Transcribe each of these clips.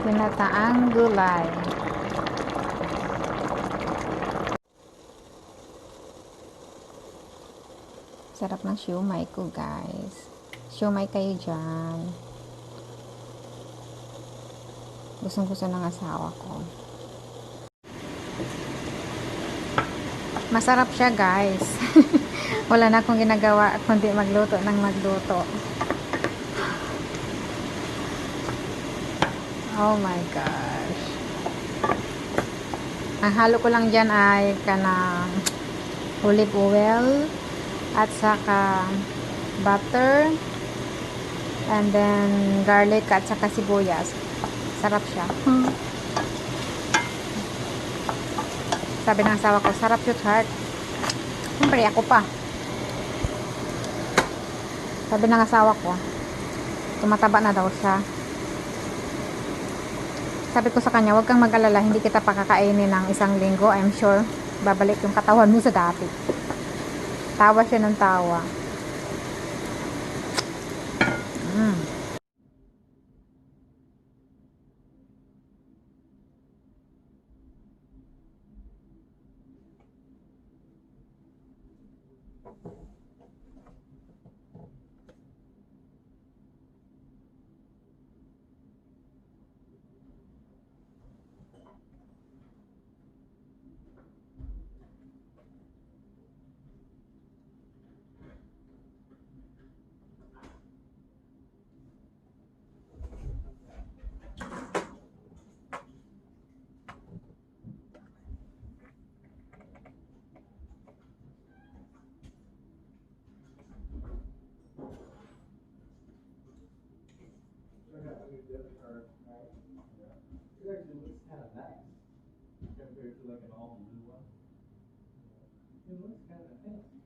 Ginataang gulay. Sarap ng siomai ko, guys. Siomai kayo dyan. Gustong-gusto ng asawa ko. Masarap siya, guys. Wala na akong ginagawa kundi magluto ng magluto. Oh my gosh. Ang halo ko lang dyan ay kanang olive oil at saka butter and then garlic at saka sibuyas. Sarap siya. Sabi ng asawa ko, sarap yun, heart. Siyempre, ako pa. Sabi ng asawa ko, tumataba na daw siya. Sabi ko sa kanya, huwag kang mag-alala, hindi kita pakakainin ng 1 linggo. I'm sure, babalik yung katawan mo sa dati. Tawa siya ng tawa. It actually looks kind of nice compared to like an all blue one. It looks kind of fancy.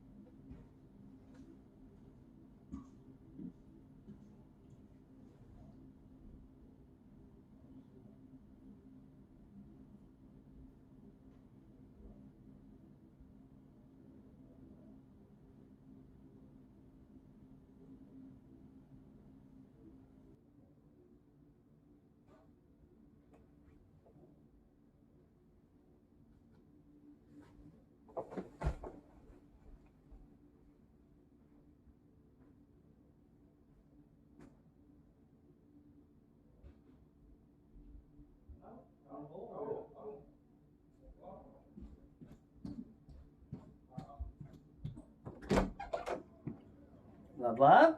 Love, love?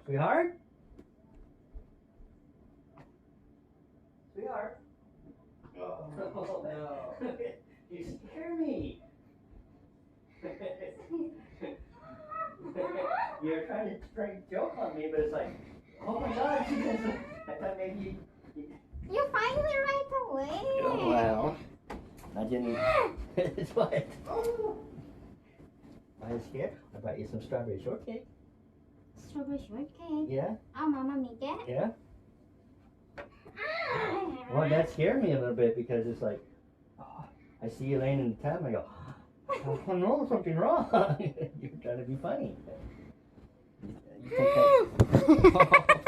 Sweetheart? Sweetheart? Oh, no. You scare me. You're trying to straight joke on me, but it's like, oh my God, she doesn't. I thought maybe You find it right away. Oh, well. Imagine. It's what? I was scared. I brought you some strawberry shortcake. Strawberry shortcake. Yeah? Oh, Mama make it? Yeah? Well, that scared me a little bit because it's like, oh, I see you laying in the tub and I go, oh no, something wrong. You're trying to be funny. You think that...